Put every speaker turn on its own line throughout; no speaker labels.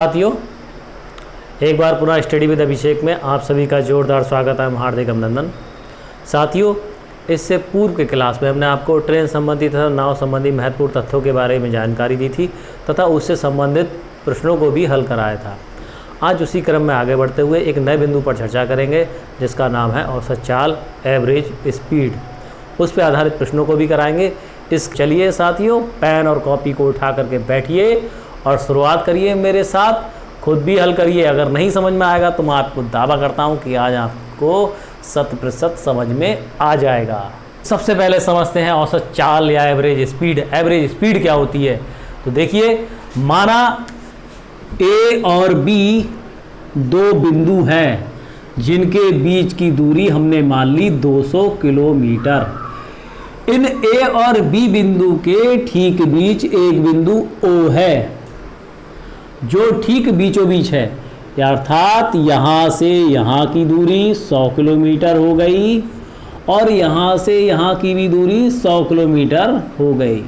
साथियों, एक बार पुनः स्टडी विद अभिषेक में आप सभी का जोरदार स्वागत है, हार्दिक अभिनंदन। साथियों, इससे पूर्व के क्लास में हमने आपको ट्रेन संबंधी तथा नाव संबंधी महत्वपूर्ण तथ्यों के बारे में जानकारी दी थी तथा उससे संबंधित प्रश्नों को भी हल कराया था। आज उसी क्रम में आगे बढ़ते हुए एक नए बिंदु पर चर्चा करेंगे जिसका नाम है औसत चाल, एवरेज स्पीड। उस पर आधारित प्रश्नों को भी कराएंगे। चलिए साथियों, पेन और कॉपी को उठा करके बैठिए और शुरुआत करिए मेरे साथ। खुद भी हल करिए। अगर नहीं समझ में आएगा तो मैं आपको दावा करता हूं कि आज आपको 100% समझ में आ जाएगा। सबसे पहले समझते हैं औसत चाल या एवरेज स्पीड। एवरेज स्पीड क्या होती है? तो देखिए, माना ए और बी दो बिंदु हैं जिनके बीच की दूरी हमने मान ली 200 किलोमीटर। इन ए और बी बिंदु के ठीक बीच एक बिंदु ओ है जो ठीक बीचों बीच है, अर्थात यहाँ से यहाँ की दूरी 100 किलोमीटर हो गई और यहाँ से यहाँ की भी दूरी 100 किलोमीटर हो गई।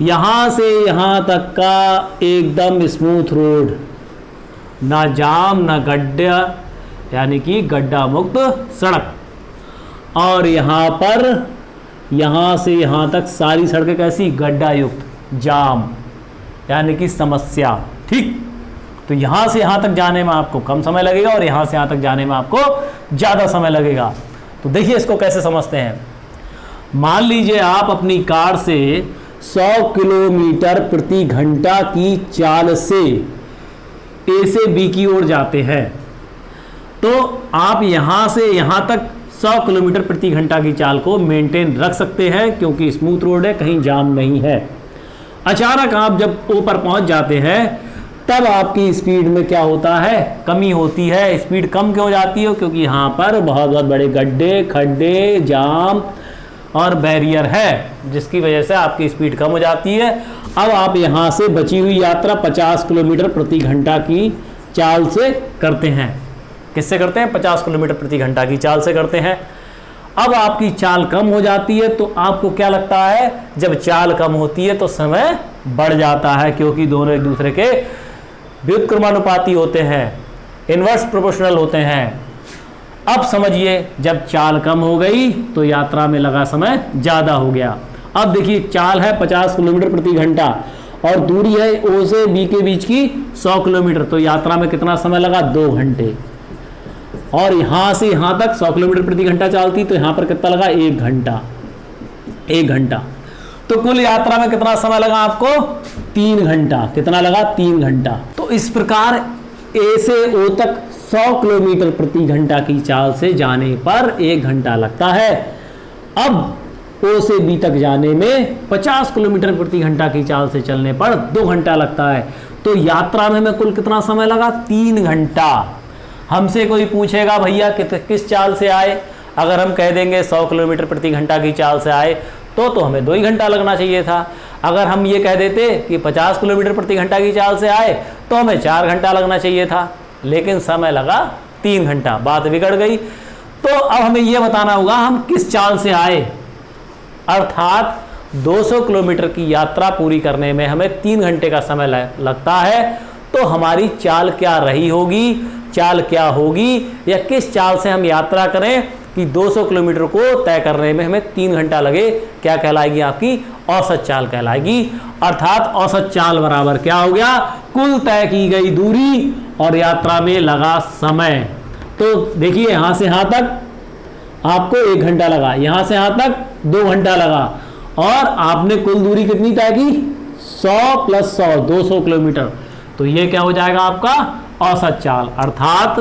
यहाँ से यहाँ तक का एकदम स्मूथ रोड, ना जाम ना गड्ढा, यानी कि गड्ढा मुक्त सड़क। और यहाँ पर यहाँ से यहाँ तक सारी सड़कें कैसी? गड्ढा युक्त, जाम यानी कि समस्या। ठीक, तो यहाँ से यहाँ तक जाने में आपको कम समय लगेगा और यहाँ से यहाँ तक जाने में आपको ज़्यादा समय लगेगा। तो देखिए इसको कैसे समझते हैं। मान लीजिए आप अपनी कार से 100 किलोमीटर प्रति घंटा की चाल से ए से बी की ओर जाते हैं, तो आप यहाँ से यहाँ तक 100 किलोमीटर प्रति घंटा की चाल को मेंटेन रख सकते हैं क्योंकि स्मूथ रोड है, कहीं जाम नहीं है। अचानक आप जब ओ पर पहुंच जाते हैं तब आपकी स्पीड में क्या होता है? कमी होती है। स्पीड कम क्यों जाती है? क्योंकि यहाँ पर बहुत बहुत बड़े गड्ढे, खड्डे, जाम और बैरियर है जिसकी वजह से आपकी स्पीड कम हो जाती है। अब आप यहाँ से बची हुई यात्रा 50 किलोमीटर प्रति घंटा की चाल से करते हैं। किससे करते हैं? 50 किलोमीटर प्रति घंटा की चाल से करते हैं। अब आपकी चाल कम हो जाती है तो आपको क्या लगता है? जब चाल कम होती है तो समय बढ़ जाता है क्योंकि दोनों एक दूसरे के व्युत्क्रमानुपाती होते हैं, इनवर्स प्रोपोर्शनल होते हैं। अब समझिए, जब चाल कम हो गई तो यात्रा में लगा समय ज़्यादा हो गया। अब देखिए, चाल है 50 किलोमीटर प्रति घंटा और दूरी है ओ से बी के बीच की 100 किलोमीटर, तो यात्रा में कितना समय लगा? 2 घंटे। और यहाँ से यहाँ तक 100 किलोमीटर प्रति घंटा चालती तो यहाँ पर कितना लगा? 1 घंटा। 1 घंटा। तो कुल यात्रा में कितना समय लगा आपको? 3 घंटा। कितना लगा? 3 घंटा। तो इस प्रकार ए से ओ तक 100 किलोमीटर प्रति घंटा की चाल से जाने पर 1 घंटा लगता है। अब ओ से बी तक जाने में 50 किलोमीटर प्रति घंटा की चाल से चलने पर 2 घंटा लगता है। तो यात्रा में कुल कितना समय लगा? 3 घंटा। हमसे कोई पूछेगा भैया किस चाल से आए? अगर हम कह देंगे 100 किलोमीटर प्रति घंटा की चाल से आए तो हमें 2 ही घंटा लगना चाहिए था। अगर हम ये कह देते कि 50 किलोमीटर प्रति घंटा की चाल से आए तो हमें 4 घंटा लगना चाहिए था, लेकिन समय लगा 3 घंटा। बात बिगड़ गई। तो अब हमें यह बताना होगा हम किस चाल से आए, अर्थात 200 किलोमीटर की यात्रा पूरी करने में हमें 3 घंटे का समय लगता है। तो हमारी चाल क्या रही होगी? चाल क्या होगी या किस चाल से हम यात्रा करें कि 200 किलोमीटर को तय करने में हमें 3 घंटा लगे? क्या कहलाएगी? आपकी औसत चाल कहलाएगी। अर्थात औसत चाल बराबर क्या हो गया? कुल तय की गई दूरी और यात्रा में लगा समय। तो देखिए, यहाँ से यहाँ तक आपको 1 घंटा लगा, यहाँ से यहाँ तक 2 घंटा लगा और आपने कुल दूरी कितनी तय की? 100 + 100 200 किलोमीटर। तो ये क्या हो जाएगा? आपका औसत चाल। अर्थात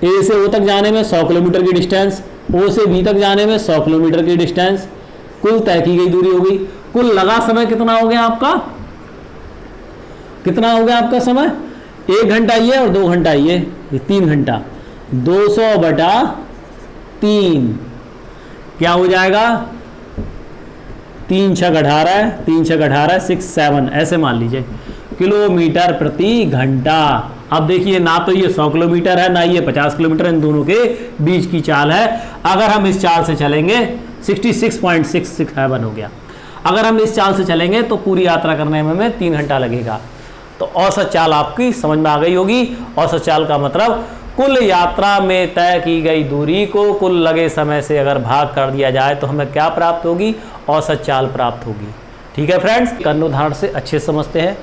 ए से ओ तक जाने में 100 किलोमीटर की डिस्टेंस, ओ से बी तक जाने में 100 किलोमीटर की डिस्टेंस, कुल तय की गई दूरी हो गई। कुल लगा समय कितना हो गया आपका? कितना हो गया आपका समय? 1 घंटा ये और 2 घंटा ये 3 घंटा। 200/3 क्या हो जाएगा? 3 × 6 = 18, 3 × 6 = 18, 6 7 ऐसे मान लीजिए किलोमीटर प्रति घंटा। अब देखिए, ना तो ये 100 किलोमीटर है ना ये 50 किलोमीटर, इन दोनों के बीच की चाल है। अगर हम इस चाल से चलेंगे 66.667 हो गया। अगर हम इस चाल से चलेंगे तो पूरी यात्रा करने में हमें 3 घंटा लगेगा। तो औसत चाल आपकी समझ में आ गई होगी। औसत चाल का मतलब कुल यात्रा में तय की गई दूरी को कुल लगे समय से अगर भाग कर दिया जाए तो हमें क्या प्राप्त होगी, औसत चाल प्राप्त होगी। ठीक है फ्रेंड्स, अन्य उदाहरण से अच्छे समझते हैं।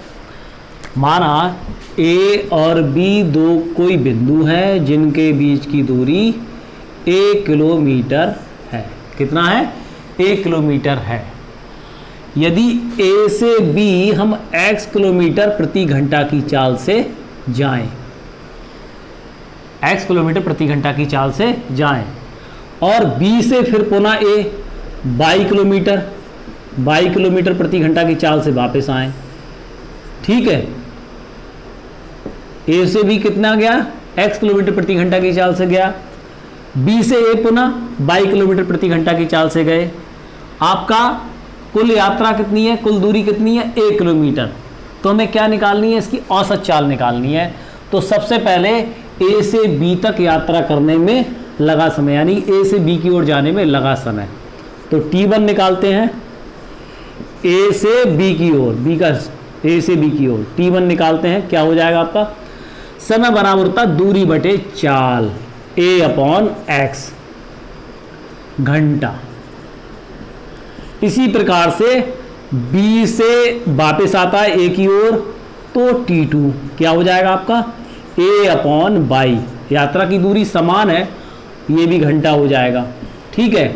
माना ए और बी दो कोई बिंदु हैं जिनके बीच की दूरी 1 किलोमीटर है। कितना है? 1 किलोमीटर है। यदि ए से बी हम x किलोमीटर प्रति घंटा की चाल से जाएं, x किलोमीटर प्रति घंटा की चाल से जाएं, और बी से फिर पुनः ए y किलोमीटर प्रति घंटा की चाल से वापस आए। ठीक है, ए से बी कितना गया? x किलोमीटर प्रति घंटा की चाल से गया। बी से ए पुनः y किलोमीटर प्रति घंटा की चाल से गए। आपका कुल यात्रा कितनी है, कुल दूरी कितनी है? 1 किलोमीटर। तो हमें क्या निकालनी है? इसकी औसत चाल निकालनी है। तो सबसे पहले ए से बी तक यात्रा करने में लगा समय, यानी ए से बी की ओर जाने में लगा समय। तो T1 निकालते हैं, ए से बी की ओर, बी का ए से बी की ओर T1 निकालते हैं। क्या हो जाएगा आपका? समय बराबर होता दूरी बटे चाल, A/x घंटा। इसी प्रकार से B से वापस आता है A की ओर, तो T2 क्या हो जाएगा आपका? A/y। यात्रा की दूरी समान है, ये भी घंटा हो जाएगा। ठीक है,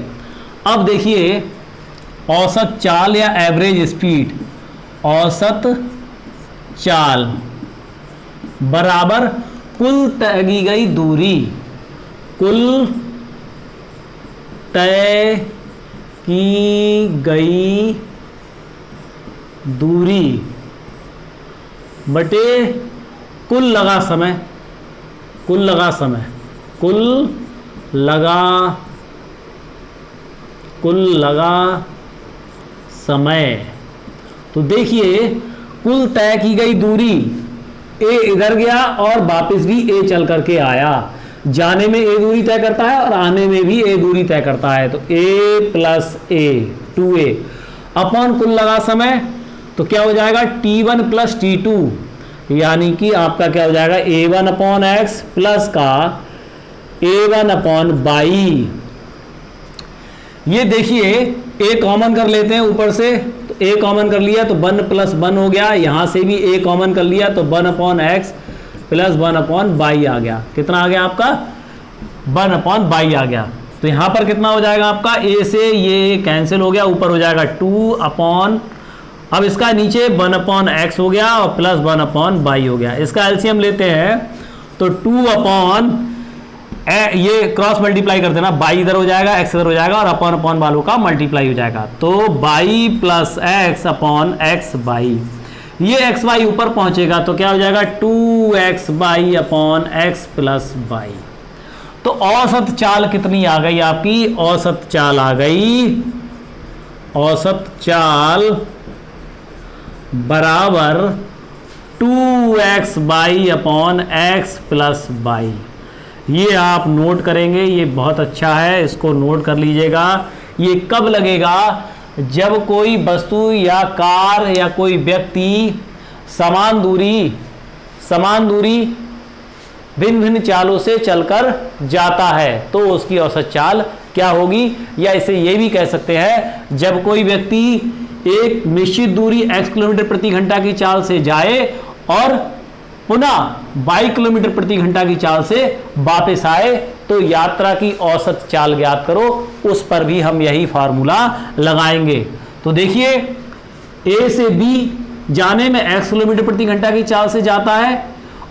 अब देखिए औसत चाल या एवरेज स्पीड, औसत चाल बराबर कुल तय की गई दूरी, कुल तय की गई दूरी बटे कुल लगा समय, कुल लगा समय, कुल लगा समय। तो देखिए कुल तय की गई दूरी, ए इधर गया और वापस भी ए चल करके आया। जाने में ए दूरी तय करता है और आने में भी ए दूरी तय करता है। तो a plus A 2a upon कुल लगा समय, तो क्या हो जाएगा? T1 प्लस T2, यानी कि आपका क्या हो जाएगा? A1/x प्लस का A1/y। ये देखिए a कॉमन कर लेते हैं ऊपर से, तो a कॉमन कर लिया तो 1 प्लस 1 हो गया। यहाँ से भी a कॉमन कर लिया तो 1/x प्लस 1/y आ गया। कितना आ गया आपका? 1/y आ गया। तो यहाँ पर कितना हो जाएगा आपका? a से ये कैंसिल हो गया, ऊपर हो जाएगा 2 अब इसका नीचे 1/x हो गया और प्लस 1/y हो गया। इसका एलसीएम लेते हैं तो 2 ये क्रॉस मल्टीप्लाई कर देना, y इधर हो जाएगा, x इधर हो जाएगा और अपॉन वालों का मल्टीप्लाई हो जाएगा। तो y plus x upon x y, ये एक्स वाई ऊपर पहुंचेगा तो क्या हो जाएगा? 2xy upon x plus Y. तो औसत चाल कितनी आ गई आपकी? औसत चाल आ गई, औसत चाल बराबर 2xy upon x plus Y. ये आप नोट करेंगे, ये बहुत अच्छा है, इसको नोट कर लीजिएगा। ये कब लगेगा? जब कोई वस्तु या कार या कोई व्यक्ति समान दूरी भिन्न भिन्न चालों से चलकर जाता है तो उसकी औसत चाल क्या होगी? या इसे ये भी कह सकते हैं, जब कोई व्यक्ति एक निश्चित दूरी x किलोमीटर प्रति घंटा की चाल से जाए और पुनः y किलोमीटर प्रति घंटा की चाल से वापस आए तो यात्रा की औसत चाल ज्ञात करो। उस पर भी हम यही फार्मूला लगाएंगे। तो देखिए a से b जाने में x किलोमीटर प्रति घंटा की चाल से जाता है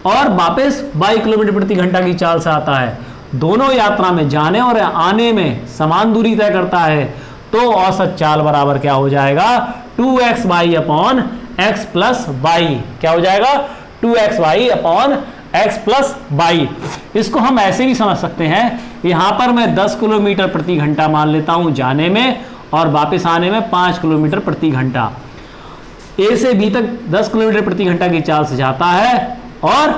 और वापस y किलोमीटर प्रति घंटा की चाल से आता है। दोनों यात्रा में जाने और आने में समान दूरी तय करता है तो औसत चाल बराबर क्या हो जाएगा? 2xy upon x plus Y. क्या हो जाएगा? 2xy upon x plus Y. इसको हम ऐसे भी समझ सकते हैं, यहां पर मैं 10 किलोमीटर प्रति घंटा मान लेता हूं जाने में और वापस आने में 5 किलोमीटर प्रति घंटा। ए से बी तक 10 किलोमीटर प्रति घंटा की चाल से जाता है और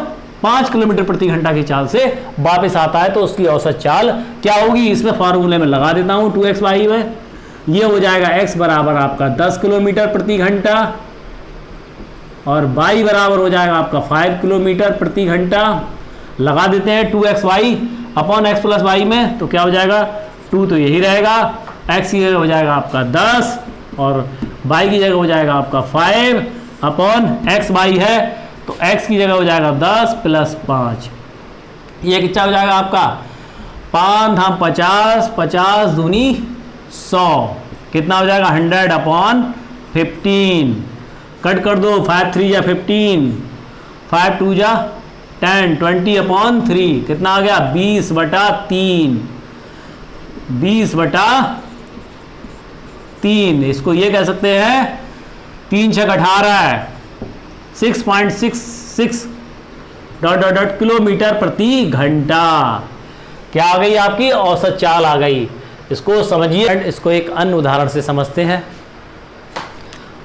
5 किलोमीटर प्रति घंटा की चाल से वापस आता है तो उसकी औसत चाल क्या होगी? इसमें फार्मूले में लगा देता हूं 2xy में। ये हो जाएगा x बराबर आपका 10 किलोमीटर प्रति घंटा और y बराबर हो जाएगा आपका 5 किलोमीटर प्रति घंटा। लगा देते हैं 2xy upon x plus Y में, तो क्या हो जाएगा 2 तो यही रहेगा, x की जगह हो जाएगा आपका 10 और y की जगह हो जाएगा आपका 5 अपॉन एक्स वाई है तो x की जगह हो जाएगा 10 प्लस 5। ये कितना हो जाएगा आपका 5 धाम 50, 50 दूनी 100, कितना हो जाएगा 100 अपॉन 15। कट कर दो, 5 3 जा 15, 5 2 जा 10, 20 अपॉन 3, कितना आ गया 20/3, 20/3। इसको ये कह सकते हैं 3 6 18 है 6.66 किलोमीटर प्रति घंटा। क्या आ गई आपकी औसत चाल आ गई। इसको समझिए, इसको एक अन्य उदाहरण से समझते हैं।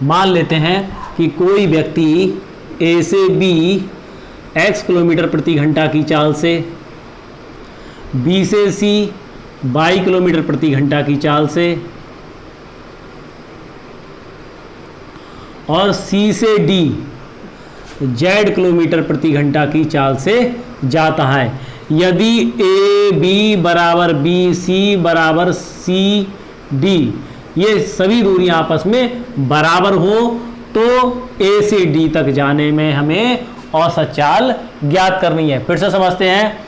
मान लेते हैं कि कोई व्यक्ति ए से बी x किलोमीटर प्रति घंटा की चाल से, बी से सी y किलोमीटर प्रति घंटा की चाल से और सी से डी z किलोमीटर प्रति घंटा की चाल से जाता है। यदि ए बी बराबर बी सी बराबर सी डी ये सभी दूरियां आपस में बराबर हो तो ए से डी तक जाने में हमें औसत चाल ज्ञात करनी है। फिर से समझते हैं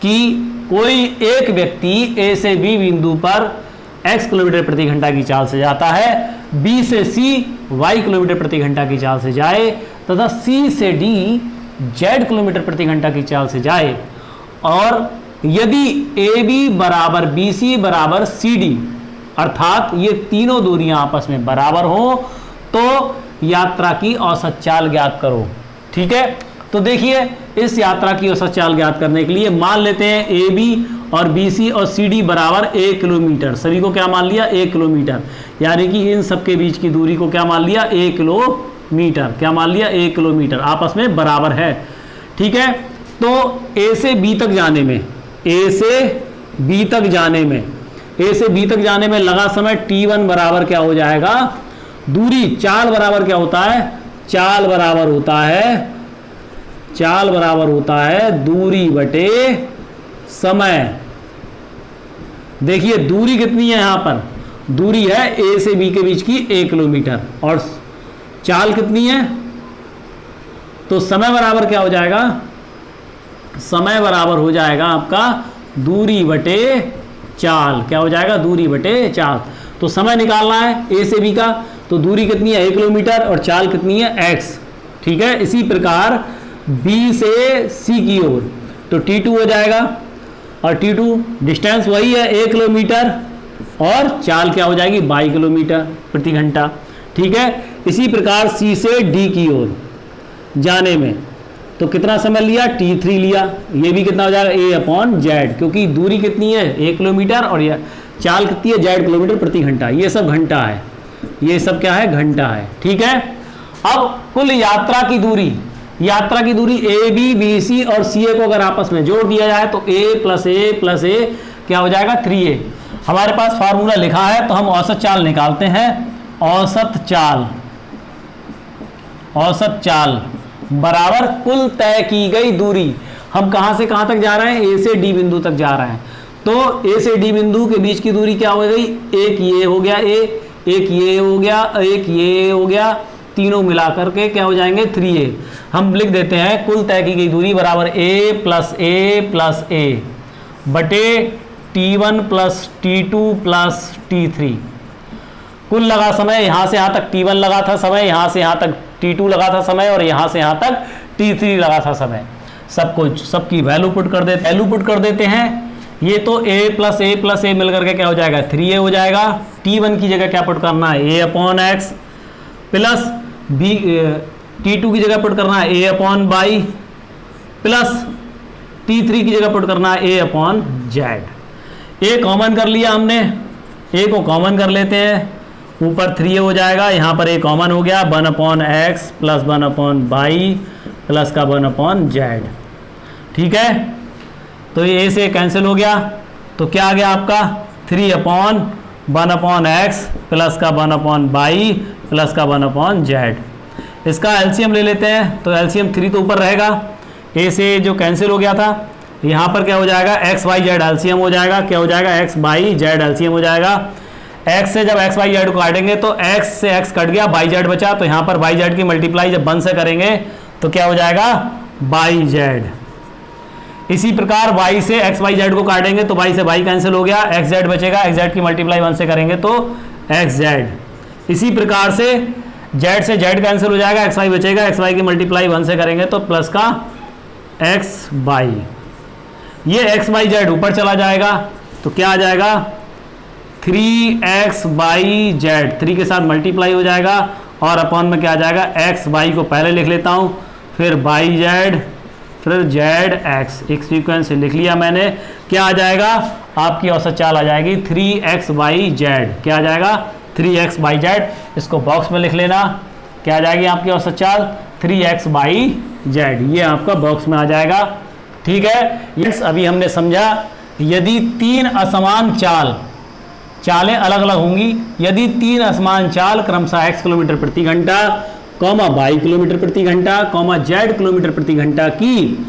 कि कोई एक व्यक्ति ए से बी बिंदु पर x किलोमीटर प्रति घंटा की चाल से जाता है, b से c y किलोमीटर प्रति घंटा की चाल से जाए तथा c से d z किलोमीटर प्रति घंटा की चाल से जाए, और यदि AB बराबर BC बराबर CD अर्थात ये तीनों दूरियां आपस में बराबर हो तो यात्रा की औसत चाल ज्ञात करो। ठीक है, तो देखिए इस यात्रा की औसत चाल ज्ञात करने के लिए मान लेते हैं AB और BC और CD बराबर 1 किलोमीटर। सभी को क्या मान लिया 1 किलोमीटर, यानी कि इन सबके बीच की दूरी को क्या मान लिया 1 किलोमीटर। क्या मान लिया 1 किलोमीटर, आपस में बराबर है। ठीक है, तो A से B तक जाने में, A से B तक जाने में, A से B तक जाने में लगा समय T1 बराबर क्या हो जाएगा, दूरी चाल बराबर क्या होता है, चाल बराबर होता है दूरी बटे समय। देखिए दूरी कितनी है, यहाँ पर दूरी है A से B के बीच की 1 किलोमीटर और चाल कितनी है, तो समय बराबर क्या हो जाएगा, समय बराबर हो जाएगा आपका दूरी बटे चाल। क्या हो जाएगा, दूरी बटे चाल। तो समय निकालना है ए से बी का, तो दूरी कितनी है 1 किलोमीटर और चाल कितनी है x। ठीक है, इसी प्रकार बी से सी की ओर तो T2 हो जाएगा और T2 डिस्टेंस वही है 1 किलोमीटर और चाल क्या हो जाएगी 22 किलोमीटर प्रति घंटा। ठीक है, इसी प्रकार सी से डी की ओर जाने में तो कितना समय लिया T3 लिया, ये भी कितना हो जाएगा A/Z, क्योंकि दूरी कितनी है 1 किलोमीटर और ये चाल कितनी है Z किलोमीटर प्रति घंटा। ये सब घंटा है, ये सब क्या है घंटा है। ठीक है, अब कुल यात्रा की दूरी ए बी बी सी और सी ए को अगर आपस में जोड़ दिया जाए तो a प्लस ए क्या हो जाएगा 3a। हमारे पास फार्मूला लिखा है तो हम औसत चाल निकालते हैं। औसत चाल बराबर कुल तय की गई दूरी। हम कहां से कहां तक जा रहे हैं, ए से डी बिंदु तक जा रहे हैं, तो ए से डी बिंदु के बीच की दूरी क्या हो गई, एक ये हो गया एक ये हो गया, एक ये हो गया, तीनों मिला करके क्या हो जाएंगे 3a। हम लिख देते हैं कुल तय की गई दूरी बराबर a प्लस ए बटे T1 plus T2 plus T3। कुल लगा समय यहाँ से यहाँ तक T1 लगा था समय, यहाँ से यहाँ तक T2 लगा था समय और यहाँ से यहाँ तक T3 लगा था समय। सबकी वैल्यू पुट कर देते हैं। ये तो a प्लस ए मिल करके क्या हो जाएगा 3a हो जाएगा। T1 की जगह क्या पुट करना है A/x प्लस T2 की जगह पुट करना है A/y प्लस T3 की जगह पुट करना है A/z। a कॉमन कर लिया हमने, a को कॉमन कर लेते हैं, ऊपर 3a हो जाएगा, यहाँ पर a कॉमन हो गया 1/x प्लस 1/y प्लस का 1/z। ठीक है, तो ये a से कैंसिल हो गया तो क्या आ गया आपका 3/1/x प्लस का 1/y प्लस का 1/z। इसका एलसीएम ले लेते हैं, तो एलसीएम 3 तो ऊपर रहेगा, ए से जो कैंसिल हो गया था, यहाँ पर क्या हो जाएगा एक्स वाई जेड एलसीएम हो जाएगा, क्या हो जाएगा एक्स बाई जेड एलसीएम हो जाएगा। एक्स से जब एक्स वाई जेड को काटेंगे तो एक्स से एक्स कट गया, बाई जेड बचा, तो यहाँ पर बाई जेड की मल्टीप्लाई जब 1 से करेंगे तो क्या हो जाएगा बाई जेड। इसी प्रकार y से एक्स वाई जेड को काटेंगे तो y से y कैंसिल हो गया, एक्स जेड बचेगा, एक्स जेड की मल्टीप्लाई 1 से करेंगे तो एक्स जेड। इसी प्रकार से z कैंसिल हो जाएगा, एक्स वाई बचेगा, एक्स वाई की मल्टीप्लाई 1 से करेंगे तो प्लस का एक्स बाई। ये एक्स वाई जेड ऊपर चला जाएगा तो क्या आ जाएगा 3x बाई जेड, 3 के साथ मल्टीप्लाई हो जाएगा और अपॉन में क्या आ जाएगा एक्स वाई को पहले लिख लेता हूँ, फिर बाई जेड, फिर जेड एक्स, एक सीक्वेंस से लिख लिया मैंने। क्या आ जाएगा आपकी औसत चाल आ जाएगी 3x बाई जेड, क्या आ जाएगा 3x बाई जेड। इसको बॉक्स में लिख लेना, क्या आ जाएगी आपकी औसत चाल 3x बाई जेड, ये आपका बॉक्स में आ जाएगा। ठीक है, यस अभी हमने समझा यदि 3 असमान चालें अलग अलग होंगी, यदि 3 असमान चाल क्रमशः x किलोमीटर प्रति घंटा, y किलोमीटर प्रति घंटा, z किलोमीटर प्रति घंटा की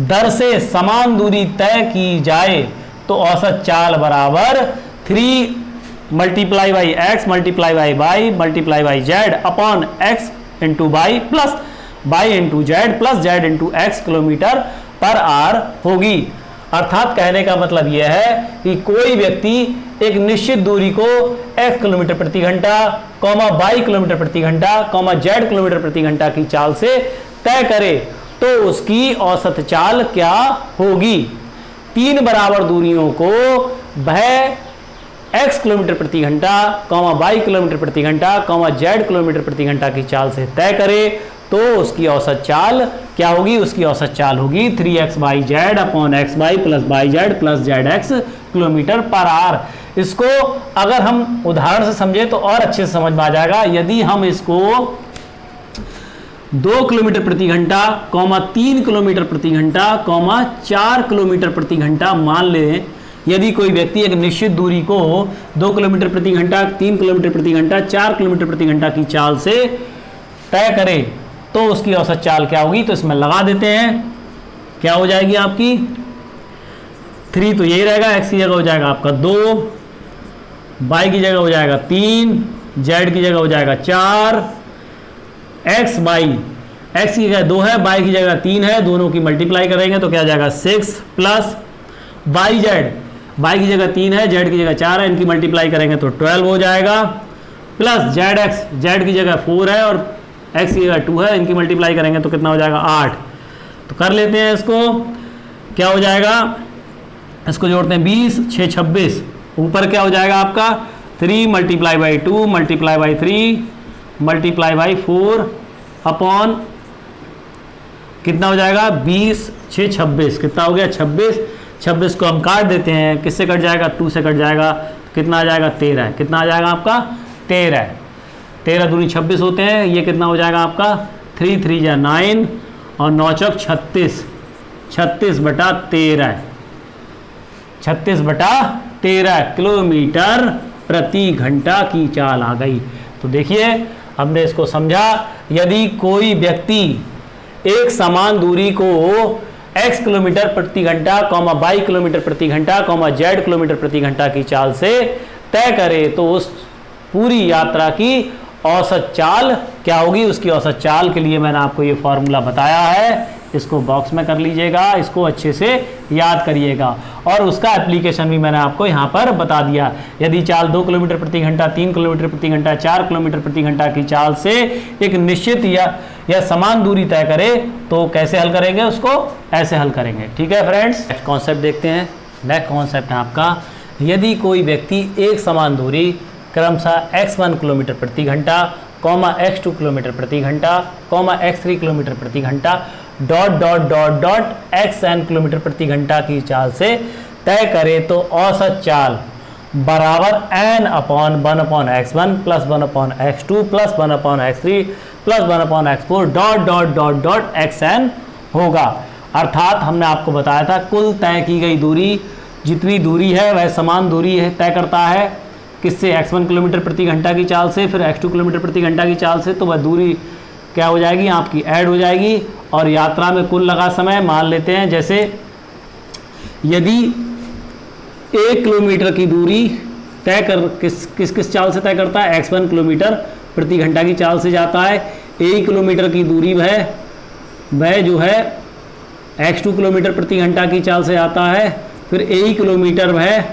दर से समान दूरी तय की जाए तो औसत चाल बराबर 3 multiply by x multiply by y multiply by z upon x into y plus y into z plus z into x kilometre per hour होगी। अर्थात कहने का मतलब यह है कि कोई व्यक्ति एक निश्चित दूरी को x किलोमीटर प्रति घंटा, y किलोमीटर प्रति घंटा, z किलोमीटर प्रति घंटा की चाल से तय करे तो उसकी औसत चाल क्या होगी। 3 बराबर दूरियों को वह x किलोमीटर प्रति घंटा, y किलोमीटर प्रति घंटा, z किलोमीटर प्रति घंटा की चाल से तय करे तो उसकी औसत चाल क्या होगी, उसकी औसत चाल होगी 3x by z upon x y plus by z plus z x kilometre per hour. इसको अगर हम उदाहरण से समझे तो और अच्छे से समझ में आ जाएगा। यदि हम इसको 2 किलोमीटर प्रति घंटा, 3 किलोमीटर प्रति घंटा, 4 किलोमीटर प्रति घंटा मान लें, यदि कोई व्यक्ति एक निश्चित दूरी को 2 किलोमीटर प्रति घंटा, 3 किलोमीटर प्रति घंटा, 4 किलोमीटर प्रति घंटा की चाल से तय करे तो उसकी औसत चाल क्या होगी। तो इसमें लगा देते हैं, क्या हो जाएगी आपकी 3 तो यही रहेगा, x की जगह हो जाएगा आपका 2, y की जगह हो जाएगा 3, z की जगह हो जाएगा 4, x बाई x की जगह 2 है, y की जगह 3 है, दोनों की मल्टीप्लाई करेंगे तो क्या आ जाएगा 6 प्लस y की जगह 3 है, z की जगह 4 है, इनकी मल्टीप्लाई करेंगे तो 12 हो जाएगा प्लस z की जगह 4 है और x की जगह 2 है, इनकी मल्टीप्लाई करेंगे तो कितना हो जाएगा 8। तो कर लेते हैं इसको, क्या हो जाएगा, इसको जोड़ते हैं 20 6 26, ऊपर क्या हो जाएगा आपका 3 multiply by 2 multiply by 3 multiply by 4 upon कितना हो जाएगा 20 6 26, कितना हो गया 26 को हम काट देते हैं, किससे कट जाएगा 2 से कट जाएगा, कितना आ जाएगा 13, कितना आ जाएगा आपका 13 दूनी 26 होते हैं, ये कितना हो जाएगा आपका 3 3 जा 9 और 9 चौक 36 बटा 13 किलोमीटर प्रति घंटा की चाल आ गई। तो देखिए हमने इसको समझा, यदि कोई व्यक्ति एक समान दूरी को x किलोमीटर प्रति घंटा, y किलोमीटर प्रति घंटा, z किलोमीटर प्रति घंटा की चाल से तय करे तो उस पूरी यात्रा की औसत चाल क्या होगी। उसकी औसत चाल के लिए मैंने आपको ये फॉर्मूला बताया है, इसको बॉक्स में कर लीजिएगा, इसको अच्छे से याद करिएगा और उसका एप्लीकेशन भी मैंने आपको यहाँ पर बता दिया। यदि चाल 2 किलोमीटर प्रति घंटा, 3 किलोमीटर प्रति घंटा, 4 किलोमीटर प्रति घंटा की चाल से एक निश्चित या समान दूरी तय करे तो कैसे हल करेंगे, उसको ऐसे हल करेंगे। ठीक है फ्रेंड्स, नेक्स्ट कॉन्सेप्ट देखते हैं। नेक्स्ट कॉन्सेप्ट है आपका, यदि कोई व्यक्ति एक समान दूरी क्रमशः x1 किलोमीटर प्रति घंटा, x2 किलोमीटर प्रति घंटा, x3 किलोमीटर प्रति घंटा xn किलोमीटर प्रति घंटा की चाल से तय करे तो औसत चाल बराबर n upon 1 upon x1 plus 1 upon x2 plus 1 upon x3 plus 1 upon x4 xn होगा। अर्थात हमने आपको बताया था कुल तय की गई दूरी, जितनी दूरी है वह समान दूरी है तय करता है किससे, x1 किलोमीटर प्रति घंटा की चाल से, फिर x2 किलोमीटर प्रति घंटा की चाल से, तो वह दूरी क्या हो जाएगी, आपकी ऐड हो जाएगी। और यात्रा में कुल लगा समय मान लेते हैं, जैसे यदि 1 किलोमीटर की दूरी तय कर किस चाल से तय करता है, x1 किलोमीटर प्रति घंटा की चाल से जाता है। 1 किलोमीटर की दूरी वह जो है x2 किलोमीटर प्रति घंटा की चाल से आता है। फिर 1 किलोमीटर वह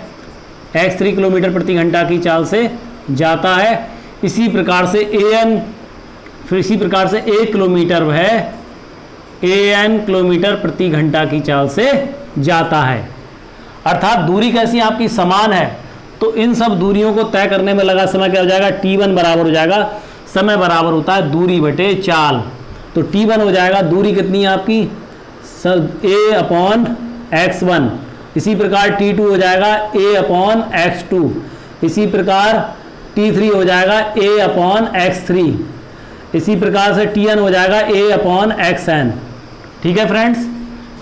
x3 किलोमीटर प्रति घंटा की चाल से जाता है। इसी प्रकार से फिर इसी प्रकार से 1 किलोमीटर वह an किलोमीटर प्रति घंटा की चाल से जाता है। अर्थात दूरी कैसी आपकी समान है, तो इन सब दूरियों को तय करने में लगा समय क्या हो जाएगा, t1 बराबर हो जाएगा, समय बराबर होता है दूरी बटे चाल। तो t1 हो जाएगा, दूरी कितनी है आपकी, a/x1। इसी प्रकार t2 हो जाएगा a/x2। इसी प्रकार t3 हो जाएगा a/x3। इसी प्रकार से tn हो जाएगा a/xn। ठीक है फ्रेंड्स,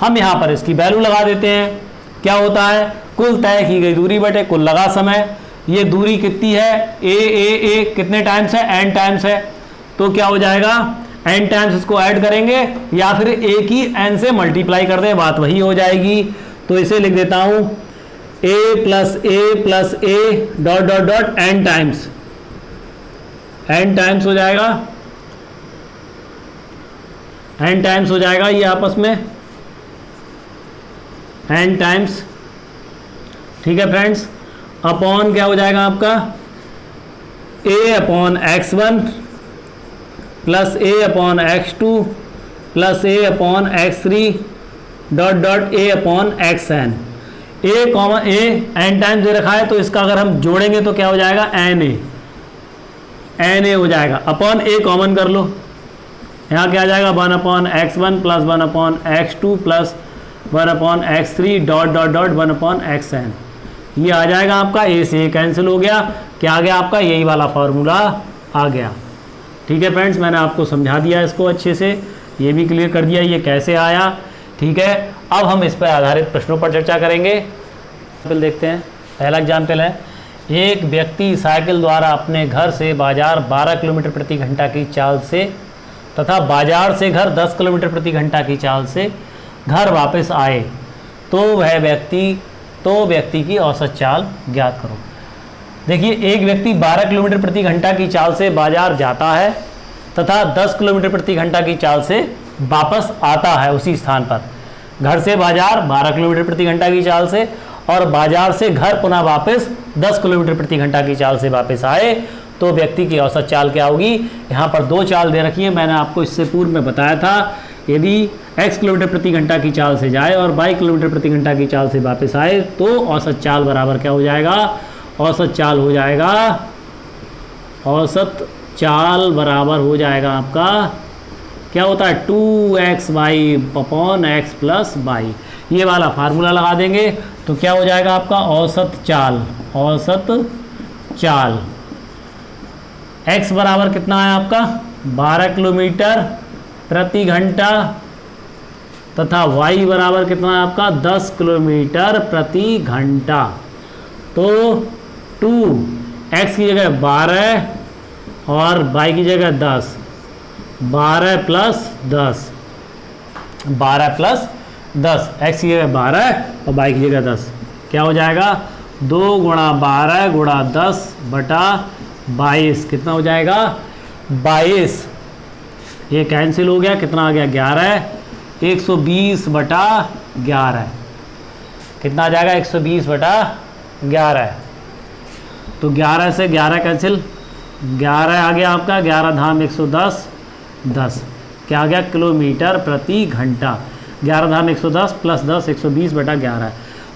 हम यहाँ पर इसकी वैल्यू लगा देते हैं। क्या होता है, कुल तय की गई दूरी बटे कुल लगा समय। ये दूरी कितनी है, a कितने टाइम्स है, n टाइम्स है। तो क्या हो जाएगा, n टाइम्स इसको ऐड करेंगे या फिर a की n से मल्टीप्लाई कर दें, बात वही हो जाएगी। तो इसे लिख देता हूँ a plus a dot dot dot n times हो जाएगा, n टाइम्स हो जाएगा ये आपस में n टाइम्स। ठीक है फ्रेंड्स, अपॉन क्या हो जाएगा आपका a/x1 plus a/x2 plus a/x3 dot dot a/xn। n times they रखा है, तो इसका अगर हम जोड़ेंगे तो क्या हो जाएगा, na हो जाएगा। अपॉन a कॉमन कर लो, यहाँ क्या आ जाएगा 1/x1 plus 1/x2 plus 1/x3 dot dot dot 1/xn। ये आ जाएगा आपका, a से कैंसिल हो गया, क्या आ गया आपका, यही वाला फार्मूला आ गया। ठीक है फ्रेंड्स, मैंने आपको समझा दिया इसको अच्छे से, ये भी क्लियर कर दिया ये कैसे आया। ठीक है, अब हम इस पर आधारित प्रश्नों पर चर्चा करेंगे। एग्जाम्पल देखते हैं। पहला एग्जाम्पल है, एक व्यक्ति साइकिल द्वारा अपने घर से बाजार 12 किलोमीटर प्रति घंटा की चाल से तथा बाजार से घर 10 किलोमीटर प्रति घंटा की चाल से घर वापस आए, तो व्यक्ति की औसत चाल ज्ञात करो। देखिए, एक व्यक्ति 12 किलोमीटर प्रति घंटा की चाल से बाजार जाता है तथा 10 किलोमीटर प्रति घंटा की चाल से वापस आता है उसी स्थान पर। घर से बाजार 12 किलोमीटर प्रति घंटा की चाल से और बाजार से घर पुनः वापस 10 किलोमीटर प्रति घंटा की चाल से वापस आए, तो व्यक्ति की औसत चाल क्या होगी। यहाँ पर दो चाल दे रखी है, मैंने आपको इससे पूर्व में बताया था। यदि x किलोमीटर प्रति घंटा की चाल से जाए और y किलोमीटर प्रति घंटा की चाल से वापस आए, तो औसत चाल बराबर क्या हो जाएगा, औसत चाल हो जाएगा, औसत चाल बराबर हो जाएगा आपका क्या होता है 2xy/x प्लस y। ये वाला फार्मूला लगा देंगे तो क्या हो जाएगा आपका औसत चाल x बराबर कितना है आपका 12 किलोमीटर प्रति घंटा तथा y बराबर कितना है आपका 10 किलोमीटर प्रति घंटा। तो 2x की जगह 12 और y की जगह 10, 12 प्लस 10, x की जगह 12 और y की जगह 10, क्या हो जाएगा 2 गुणा 12 गुणा 10 बटा 22, कितना हो जाएगा 22। ये कैंसिल हो गया, कितना आ गया 11, 120 बटा 11, कितना आ जाएगा 120 बटा 11। तो 11 से 11 कैंसिल, 11 आ गया आपका, 11 धाम 110, 10, क्या आ गया किलोमीटर प्रति घंटा। 11 धाम 110 प्लस 10 120 बटा 11,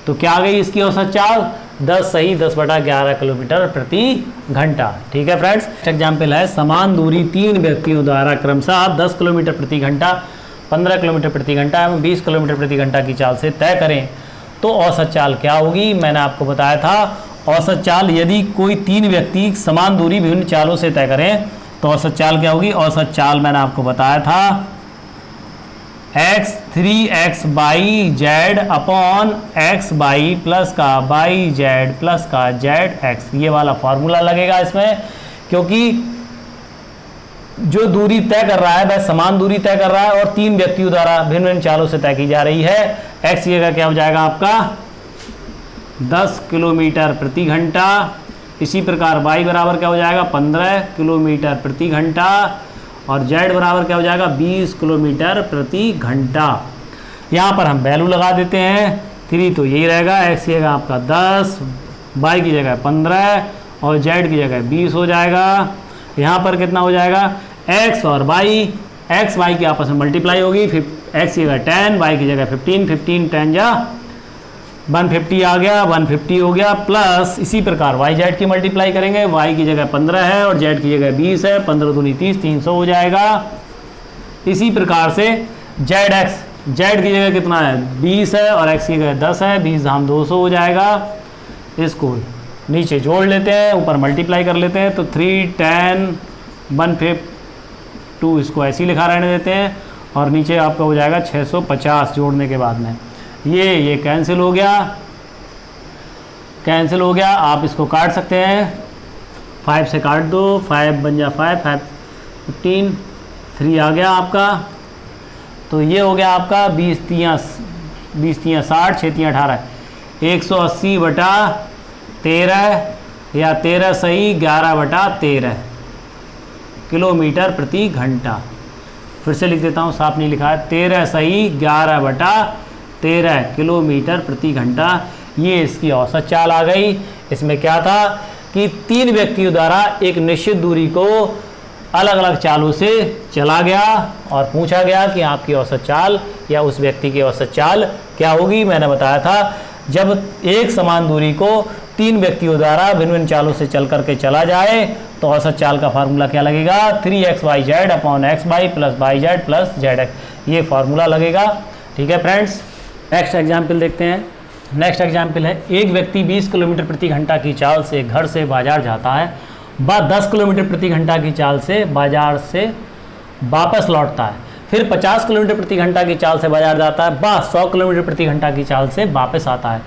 तो क्या आ गई इसकी औसत चाल 10 सही 10 बटा 11 किलोमीटर प्रति घंटा। ठीक है फ्रेंड्स, एग्जाम्पल है, समान दूरी 3 व्यक्तियों द्वारा क्रमशः 10 किलोमीटर प्रति घंटा, 15 किलोमीटर प्रति घंटा एवं 20 किलोमीटर प्रति घंटा की चाल से तय करें, तो औसत चाल क्या होगी। मैंने आपको बताया था औसत चाल, यदि कोई 3 व्यक्ति समान दूरी विभिन्न चालों से तय करें तो औसत चाल क्या होगी। औसत चाल मैंने आपको बताया था x 3xy/z upon xy plus का yz प्लस का zx, ये वाला फार्मूला लगेगा इसमें, क्योंकि जो दूरी तय कर रहा है वह समान दूरी तय कर रहा है और 3 व्यक्तियों द्वारा भिन्न भिन्न चालों से तय की जा रही है। एक्स की जगह क्या हो जाएगा आपका 10 किलोमीटर प्रति घंटा। इसी प्रकार y बराबर क्या हो जाएगा 15 किलोमीटर प्रति घंटा और z बराबर क्या हो जाएगा 20 किलोमीटर प्रति घंटा। यहाँ पर हम वैल्यू लगा देते हैं। 3 तो यही रहेगा, x की जगह आपका 10, y की जगह 15 और z की जगह 20 हो जाएगा। यहाँ पर कितना हो जाएगा x और y, x y की आपस में मल्टीप्लाई होगी, x की जगह 10, y की जगह 15, 15 10 जा 150 आ गया, 150 हो गया, प्लस इसी प्रकार y z की मल्टीप्लाई करेंगे, y की जगह 15 है और z की जगह 20 है, 15 दूनी 30, 300 हो जाएगा। इसी प्रकार से zx, z की जगह कितना है 20 है और x की जगह 10 है, 20 धाम 200 हो जाएगा। इसको नीचे जोड़ लेते हैं, ऊपर मल्टीप्लाई कर लेते हैं, तो 3 10 152 इसको ऐसे ही लिखा रहने देते हैं और नीचे आपका हो जाएगा 650 जोड़ने के बाद में। ये कैंसिल हो गया, कैंसिल हो गया। आप इसको काट सकते हैं, 5 से काट दो, 5 बन जा 5, 5 15, 3 आ गया आपका। तो ये हो गया आपका 20 3 60, 6 3 18, 180 बटा 13 या 13 सही 11 बटा 13 किलोमीटर प्रति घंटा। फिर से लिख देता हूँ, साफ नहीं लिखा है, 13 सही 11 बटा 13 किलोमीटर प्रति घंटा। ये इसकी औसत चाल आ गई। इसमें क्या था कि 3 व्यक्तियों द्वारा एक निश्चित दूरी को अलग अलग चालों से चला गया और पूछा गया कि आपकी औसत चाल या उस व्यक्ति की औसत चाल क्या होगी। मैंने बताया था जब एक समान दूरी को 3 व्यक्तियों द्वारा भिन्न भिन्न चालों से चल करके चला जाए तो औसत चाल का फार्मूला क्या लगेगा 3xyz upon xy plus yz plus zx, ये फार्मूला लगेगा। ठीक है फ्रेंड्स, नेक्स्ट एग्जाम्पल देखते हैं। नेक्स्ट एग्जाम्पल है, एक व्यक्ति 20 किलोमीटर प्रति घंटा की चाल से घर से बाजार जाता है, वह 10 किलोमीटर प्रति घंटा की चाल से बाजार से वापस लौटता है, फिर 50 किलोमीटर प्रति घंटा की चाल से बाजार जाता है, वह 100 किलोमीटर प्रति घंटा की चाल से वापस आता है,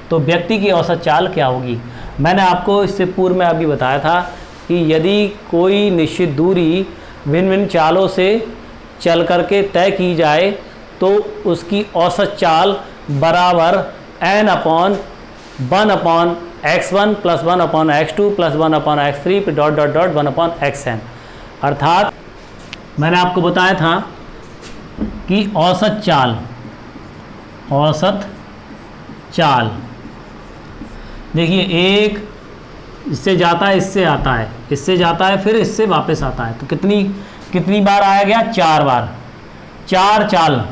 तो व्यक्ति की औसत चाल क्या होगी। मैंने आपको इससे पूर्व में अभी बताया था कि यदि कोई निश्चित दूरी भिन्न भिन्न चालों से चल करके तय की जाए तो उसकी औसत चाल बराबर n upon 1 upon x1 plus 1 upon x2 plus 1 upon x3 dot dot dot 1 upon xn। अर्थात मैंने आपको बताया था कि औसत चाल देखिए, एक इससे जाता है, इससे आता है, इससे जाता है, फिर इससे वापस आता है, तो कितनी बार आया गया 4 बार। 4 चाल,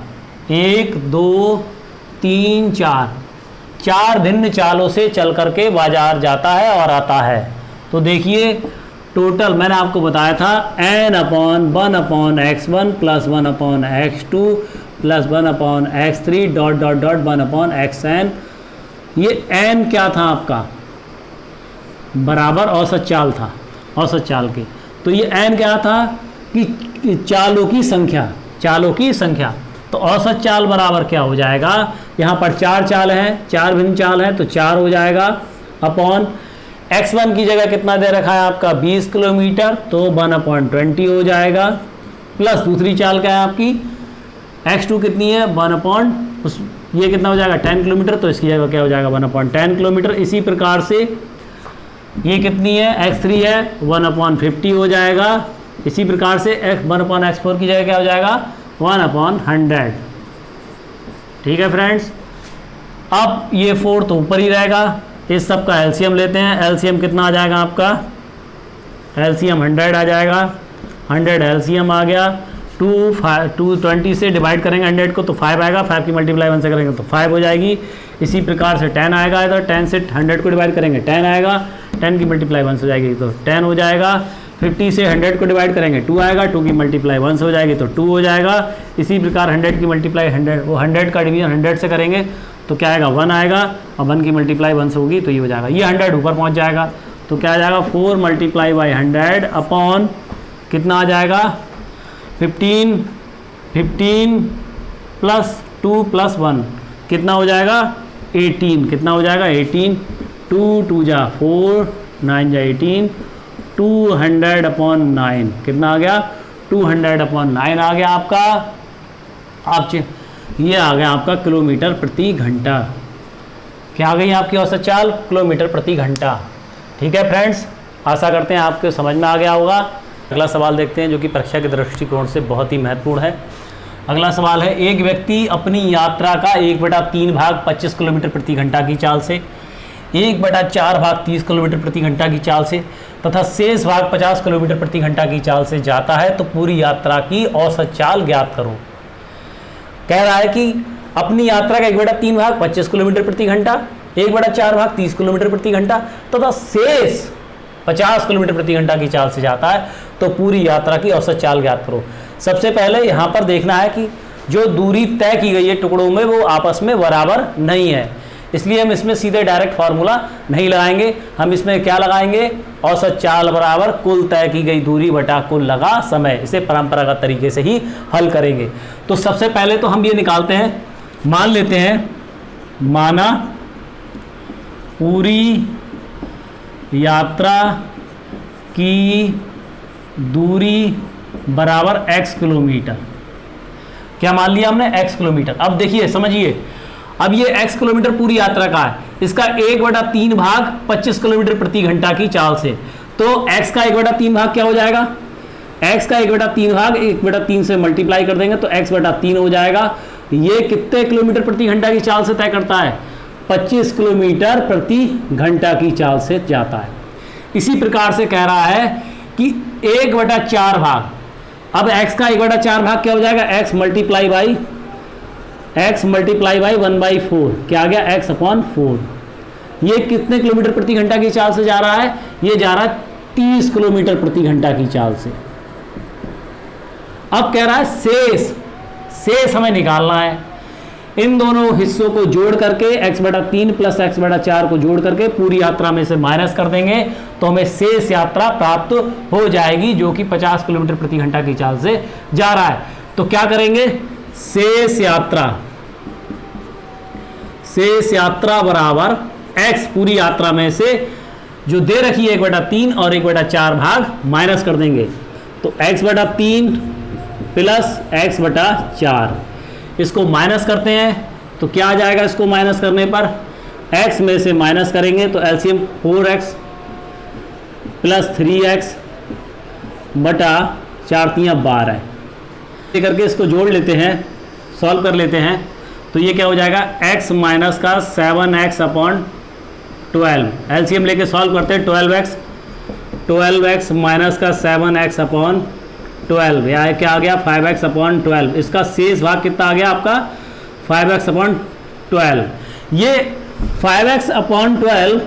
1 2 3 4 भिन्न चालों से चल करके बाजार जाता है और आता है। तो देखिए टोटल मैंने आपको बताया था n upon 1 upon x1 plus 1 upon x2 plus 1 upon x3 dot dot dot 1 upon xn। ये n क्या था आपका बराबर औसत चाल था, औसत चाल के। तो ये n क्या था कि चालों की संख्या। तो औसत चाल बराबर क्या हो जाएगा, यहाँ पर 4 चाल हैं, 4 भिन्न चाल हैं, तो 4 हो जाएगा अपॉन x1 की जगह कितना दे रखा है आपका 20 किलोमीटर, तो 1/20 हो जाएगा, प्लस दूसरी चाल क्या है आपकी x2 कितनी है 1 ये कितना हो जाएगा 10 किलोमीटर, तो इसकी जगह क्या हो जाएगा 1/10 किलोमीटर। इसी प्रकार से ये कितनी है x3 है 1/50 हो जाएगा। इसी प्रकार से 1/x4 की जगह क्या हो जाएगा 1/100। ठीक है फ्रेंड्स, अब ये 4 तो ऊपर ही रहेगा, इस सब का एलसीएम लेते हैं। एलसीएम कितना आ जाएगा आपका, एलसीएम 100 आ जाएगा, 100 एलसीएम आ गया। 220 से डिवाइड करेंगे 100 को तो 5 आएगा, 5 की मल्टीप्लाई 1 से करेंगे तो 5 हो जाएगी। इसी प्रकार से 10 आएगा, इधर 10 से 100 को डिवाइड करेंगे 10 आएगा, 10 की मल्टीप्लाई 1 से हो जाएगी तो 10 हो जाएगा। 50 से 100 को डिवाइड करेंगे 2 आएगा, 2 की मल्टीप्लाई 1 से हो जाएगी तो 2 हो जाएगा। इसी प्रकार 100 की मल्टीप्लाई 100 का डिवीजन 100 से करेंगे तो क्या आएगा 1 आएगा, और 1 की मल्टीप्लाई 1 से होगी तो ये हो जाएगा, ये 100 ऊपर पहुंच जाएगा तो क्या आ जाएगा 4 मल्टीप्लाई बाई 100 अपॉन कितना आ जाएगा 15 प्लस 2 प्लस 1 कितना हो जाएगा 18, कितना हो जाएगा 18, 2 2 जा 4 9 जा 18, 200 अपॉन 9 कितना आ गया 200/9 आ गया आपका। आप ये आ गया आपका किलोमीटर प्रति घंटा। क्या आ गई आपकी औसत चाल? किलोमीटर प्रति घंटा। ठीक है फ्रेंड्स, आशा करते हैं आपको समझ में आ गया होगा। अगला सवाल देखते हैं जो कि परीक्षा के दृष्टिकोण से बहुत ही महत्वपूर्ण है। अगला सवाल है, एक व्यक्ति अपनी यात्रा का 1/3 भाग 25 किलोमीटर प्रति घंटा की चाल से, 1/4 भाग 30 किलोमीटर प्रति घंटा की चाल से तथा शेष भाग 50 किलोमीटर प्रति घंटा की चाल से जाता है तो पूरी यात्रा की औसत चाल ज्ञात करो। कह रहा है कि अपनी यात्रा का 1/3 भाग 25 किलोमीटर प्रति घंटा, 1/4 भाग 30 किलोमीटर प्रति घंटा तथा शेष 50 किलोमीटर प्रति घंटा की चाल से जाता है तो पूरी यात्रा की औसत चाल ज्ञात करो। सबसे पहले यहाँ पर देखना है कि जो दूरी तय की गई है टुकड़ों में वो आपस में बराबर नहीं है, इसलिए हम इसमें सीधे डायरेक्ट फार्मूला नहीं लगाएंगे। हम इसमें क्या लगाएंगे? औसत चाल बराबर कुल तय की गई दूरी बटा कुल लगा समय। इसे परंपरागत तरीके से ही हल करेंगे। तो सबसे पहले तो हम ये निकालते हैं, मान लेते हैं, माना पूरी यात्रा की दूरी बराबर x किलोमीटर। क्या मान लिया हमने? x kilometre. अब देखिए समझिए, अब ये x किलोमीटर पूरी यात्रा का है, इसका 1/3 भाग 25 किलोमीटर प्रति घंटा की चाल से, तो x का 1/3 भाग क्या हो जाएगा? x का 1/3 भाग 1/3 से मल्टीप्लाई कर देंगे तो x/3 हो जाएगा। ये कितने किलोमीटर प्रति घंटा की चाल से तय करता है? 25 किलोमीटर प्रति घंटा की चाल से जाता है। इसी प्रकार से कह रहा है कि 1/4 भाग, अब x का 1/4 भाग क्या हो जाएगा? x मल्टीप्लाई बाई 1/4, क्या आ गया? x/4। ये कितने किलोमीटर प्रति घंटा की चाल से जा रहा है? ये जा रहा है 30 किलोमीटर प्रति घंटा की चाल से। अब कह रहा है शेष हमें निकालना है। इन दोनों हिस्सों को जोड़ करके x/3 प्लस x/4 को जोड़ करके पूरी यात्रा में से माइनस कर देंगे तो हमें शेष यात्रा प्राप्त हो जाएगी जो कि 50 किलोमीटर प्रति घंटा की चाल से जा रहा है। तो क्या करेंगे? शेष यात्रा बराबर x, पूरी यात्रा में से जो दे रखी है 1/3 और 1/4 भाग माइनस कर देंगे तो x/3 प्लस x/4, इसको माइनस करते हैं तो क्या आ जाएगा? इसको माइनस करने पर x में से माइनस करेंगे तो एलसीएम 4x प्लस 3x बटा 4×3 12 ये करके इसको जोड़ लेते हैं, सॉल्व कर लेते हैं तो ये क्या हो जाएगा? x माइनस का 7x/12, एलसीएम लेके सॉल्व करते हैं 12x माइनस का 7x/12, यह क्या आ गया? 5x/12। इसका शेष भाग कितना आ गया आपका? 5x/12। ये 5x/12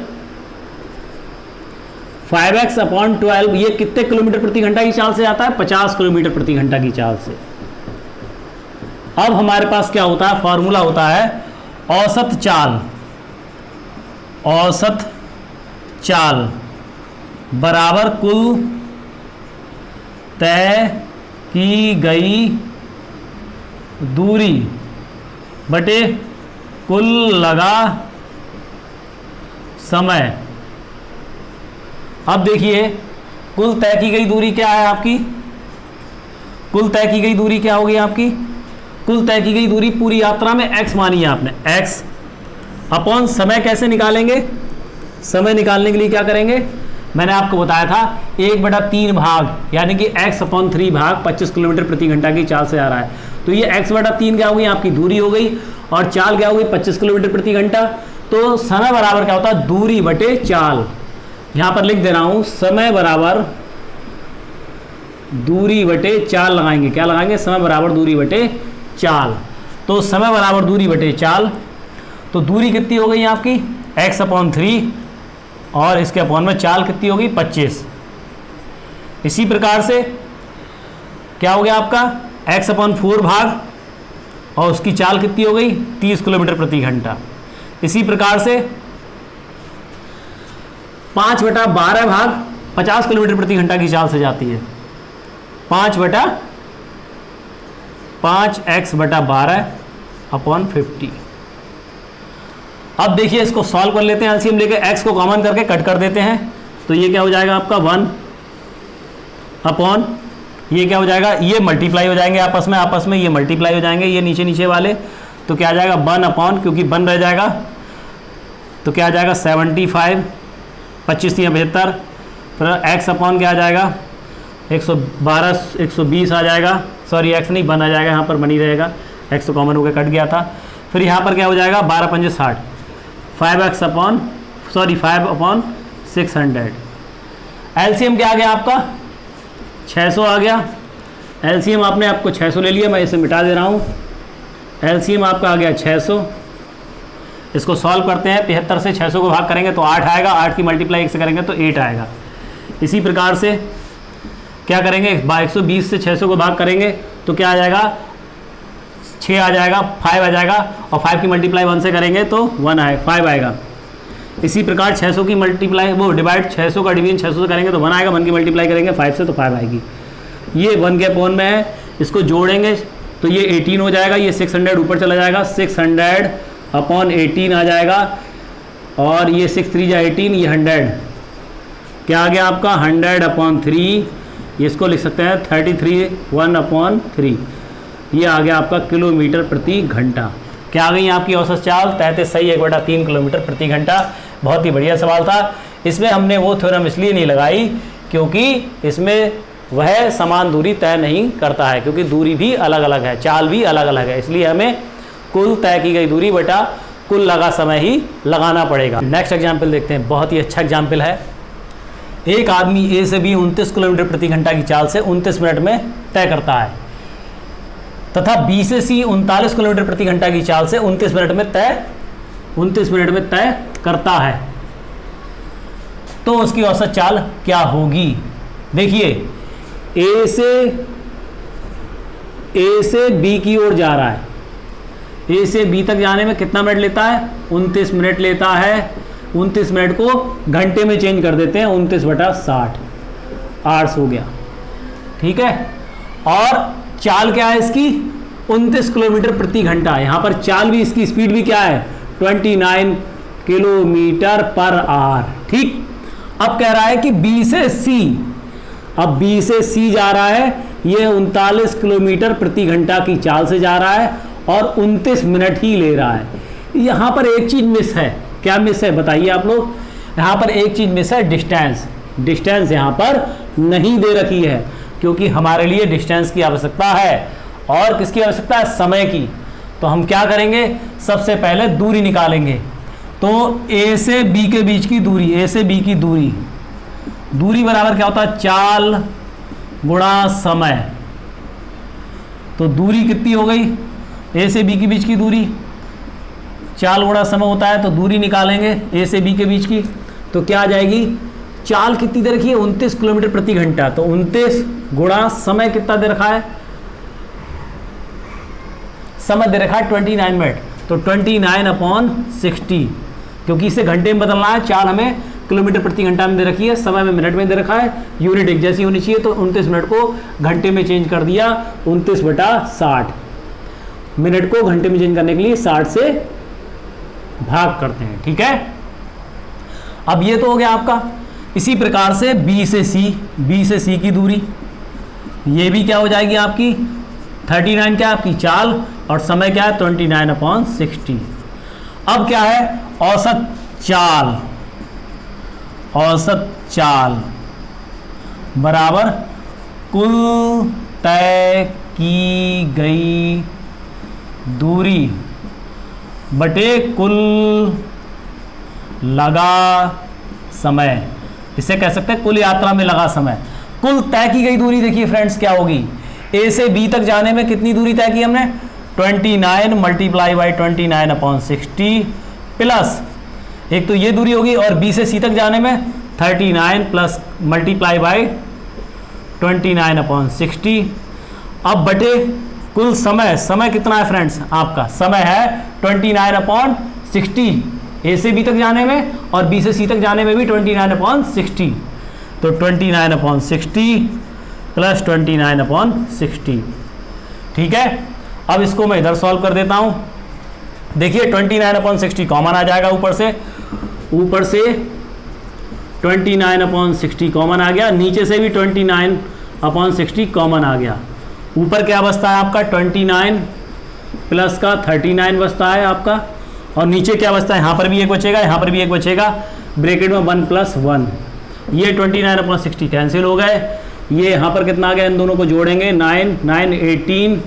ये कितने किलोमीटर प्रति घंटा की चाल से जाता है? 50 किलोमीटर प्रति घंटा की चाल से। अब हमारे पास क्या होता है? फॉर्मूला होता है औसत चाल बराबर कुल तय की गई दूरी बटे कुल लगा समय। अब देखिए कुल तय की गई दूरी क्या है आपकी? कुल तय की गई दूरी क्या होगी आपकी? कुल तय की गई दूरी पूरी यात्रा में x मानी है आपने, x अपॉन समय। कैसे निकालेंगे? समय निकालने के लिए क्या करेंगे? मैंने आपको बताया था 1/3 भाग यानी कि x/3 भाग 25 किलोमीटर प्रति घंटा की चाल से आ रहा है तो ये x/3 क्या हो गई? आपकी दूरी हो गई और चाल क्या हो गई? 25 किलोमीटर प्रति घंटा। तो समय बराबर क्या होता है? दूरी बटे चाल। यहाँ पर लिख दे रहा हूँ, समय बराबर दूरी बटे चाल लगाएंगे। क्या लगाएंगे? समय बराबर दूरी बटे चाल। तो समय बराबर दूरी बटे चाल, तो दूरी कितनी हो गई आपकी? x/3 और इसके अपॉन में चाल कितनी होगी? 25। इसी प्रकार से क्या हो गया आपका? x/4 भाग और उसकी चाल कितनी हो गई? 30 किलोमीटर प्रति घंटा। इसी प्रकार से 5/12 भाग 50 किलोमीटर प्रति घंटा की चाल से जाती है, 5/5x/12/50। अब देखिए इसको सॉल्व कर लेते हैं, एलसीएम लेके x को कॉमन करके कट कर देते हैं तो ये क्या हो जाएगा आपका? 1/, ये क्या हो जाएगा, ये मल्टीप्लाई हो जाएंगे आपस में ये मल्टीप्लाई हो जाएंगे, ये नीचे नीचे वाले, तो क्या आ जाएगा 1 अपॉन, क्योंकि 1 रह जाएगा तो क्या आ जाएगा 75, 25 या 75, फिर एक्स अपॉन क्या आ जाएगा 112, 120 आ जाएगा, सॉरी एक्स नहीं 1 आ जाएगा, यहाँ पर बनी रहेगा, एक्स तो कॉमन होकर कट गया था। फिर यहाँ पर क्या हो जाएगा 12 पंजे 60, 5x upon sorry 5 upon 600। LCM क्या आ गया आपका 600 आ गया। एलसीएम आपने आपको 600 ले लिया, मैं इसे मिटा दे रहा हूँ। एलसीएम आपका आ गया 600। इसको सॉल्व करते हैं, 73 से 600 को भाग करेंगे तो 8 आएगा, 8 की मल्टीप्लाई 1 से करेंगे तो 8 आएगा। इसी प्रकार से क्या करेंगे 120 से 600 को भाग करेंगे तो क्या आ जाएगा 6 आ जाएगा, 5 आ जाएगा, और 5 की मल्टीप्लाई 1 से करेंगे तो 1 आएगा, 5 आएगा। इसी प्रकार 600 की मल्टीप्लाई वो डिवाइड 600 का डिवीजन 600 से करेंगे तो 1 आएगा, 1 की मल्टीप्लाई करेंगे 5 से तो 5 आएगी। ये 1 के अपॉन में है, इसको जोड़ेंगे तो ये 18 हो जाएगा, ये 600 ऊपर चला जाएगा, 600 अपॉन 18 आ जाएगा, और ये 6 3 जा 18, ये 100 क्या आ गया आपका 100 अपॉन 3, इसको लिख सकते हैं 33 1 अपॉन 3, ये आ गया आपका किलोमीटर प्रति घंटा। क्या आ गई आपकी औसत चाल 33 सही 1/3 किलोमीटर प्रति घंटा। बहुत ही बढ़िया सवाल था। इसमें हमने वो थ्योरम इसलिए नहीं लगाई क्योंकि इसमें वह समान दूरी तय नहीं करता है, क्योंकि दूरी भी अलग अलग है, चाल भी अलग अलग है, इसलिए हमें कुल तय की गई दूरी बटा कुल लगा समय ही लगाना पड़ेगा। नेक्स्ट एग्जाम्पल देखते हैं, बहुत ही अच्छा एग्जाम्पल है। एक आदमी ए से बी 29 किलोमीटर प्रति घंटा की चाल से 29 मिनट में तय करता है तथा बी से सी 39 किलोमीटर प्रति घंटा की चाल से 29 मिनट में तय करता है, तो उसकी औसत चाल क्या होगी। देखिए ए से बी की ओर जा रहा है, ए से बी तक जाने में कितना मिनट लेता है 29 मिनट लेता है। 29 मिनट को घंटे में चेंज कर देते हैं, 29/60 आवर्स हो गया, ठीक है। और चाल क्या है इसकी 29 किलोमीटर प्रति घंटा। यहाँ पर चाल भी इसकी स्पीड भी क्या है 29 किलोमीटर पर आवर, ठीक। अब कह रहा है कि बी से सी, अब बी से सी जा रहा है, ये 39 किलोमीटर प्रति घंटा की चाल से जा रहा है और 29 मिनट ही ले रहा है। यहाँ पर एक चीज मिस है, क्या मिस है बताइए आप लोग। यहाँ पर एक चीज मिस है, डिस्टेंस यहाँ पर नहीं दे रखी है, क्योंकि हमारे लिए डिस्टेंस की आवश्यकता है और किसकी आवश्यकता है समय की। तो हम क्या करेंगे, सबसे पहले दूरी निकालेंगे। तो ए से बी के बीच की दूरी, ए से बी की दूरी बराबर क्या होता है चाल गुणा समय। तो दूरी कितनी हो गई ए से बी के बीच की दूरी, चाल गुणा समय होता है, तो दूरी निकालेंगे ए से बी के बीच की, तो क्या आ जाएगी चाल कितनी दे रखी है 29 किलोमीटर प्रति घंटा, तो 29 गुणा समय कितना दे रखा है, समय दे रखा है 29 मिनट, तो 29/60, क्योंकि इसे घंटे में बदलना है, चाल हमें किलोमीटर प्रति घंटा में दे रखी है, समय में मिनट में दे रखा है, यूनिट एक जैसी होनी चाहिए, तो 29 मिनट को घंटे में चेंज कर दिया, 29/60। मिनट को घंटे में चेंज करने के लिए 60 से भाग करते हैं, ठीक है। अब ये तो हो गया आपका। इसी प्रकार से बी से सी की दूरी, ये भी क्या हो जाएगी आपकी 39 क्या आपकी चाल और समय क्या है 29/60। अब क्या है औसत चाल बराबर कुल तय की गई दूरी बटे कुल लगा समय। इसे कह सकते हैं कुल यात्रा में लगा समय। कुल तय की गई दूरी देखिए फ्रेंड्स क्या होगी, ए से बी तक जाने में कितनी दूरी तय की हमने 29 मल्टीप्लाई बाई 29/60 प्लस एक तो ये दूरी होगी, और बी से सी तक जाने में 39 प्लस मल्टीप्लाई बाई 29/60। अब बटे कुल समय कितना है फ्रेंड्स, आपका समय है 29/60 ए से बी तक जाने में, और बी से सी तक जाने में भी 29/60, तो 29/60 प्लस 29/60, ठीक है। अब इसको मैं इधर सॉल्व कर देता हूं। देखिए 29/60 कॉमन आ जाएगा, ऊपर से 29/60 कॉमन आ गया, नीचे से भी 29 अपॉन 60 कॉमन आ गया। ऊपर क्या बचता है आपका 29 प्लस का 39 बचता है आपका, और नीचे क्या बचता है, यहाँ पर भी एक बचेगा, यहाँ पर भी एक बचेगा, ब्रैकेट में 1 + 1, ये 29/60 कैंसिल हो गए। ये यहाँ पर कितना आ गया, इन दोनों को जोड़ेंगे 9 9 18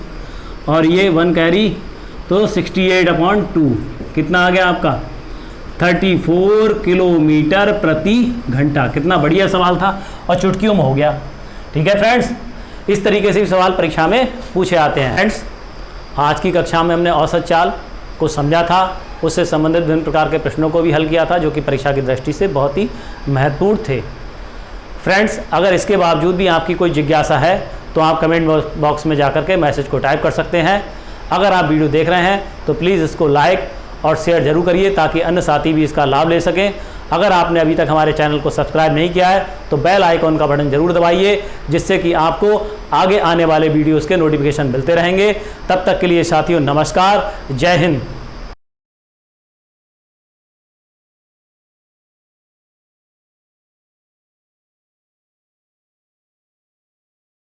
और ये 1 कैरी, तो 68/2 कितना आ गया आपका 34 किलोमीटर प्रति घंटा। कितना बढ़िया सवाल था और चुटकियों में हो गया। ठीक है फ्रेंड्स, इस तरीके से भी सवाल परीक्षा में पूछे आते हैं। फ्रेंड्स, आज की कक्षा में हमने औसत चाल को समझा था, उससे संबंधित विभिन्न प्रकार के प्रश्नों को भी हल किया था, जो कि परीक्षा की दृष्टि से बहुत ही महत्वपूर्ण थे। फ्रेंड्स, अगर इसके बावजूद भी आपकी कोई जिज्ञासा है तो आप कमेंट बॉक्स में जाकर के मैसेज को टाइप कर सकते हैं। अगर आप वीडियो देख रहे हैं तो प्लीज़ इसको लाइक और शेयर जरूर करिए, ताकि अन्य साथी भी इसका लाभ ले सकें। अगर आपने अभी तक हमारे चैनल को सब्सक्राइब नहीं किया है तो बेल आइकॉन का बटन जरूर दबाइए, जिससे कि आपको आगे आने वाले वीडियोज़ के नोटिफिकेशन मिलते रहेंगे। तब तक के लिए साथियों, नमस्कार, जय हिंद।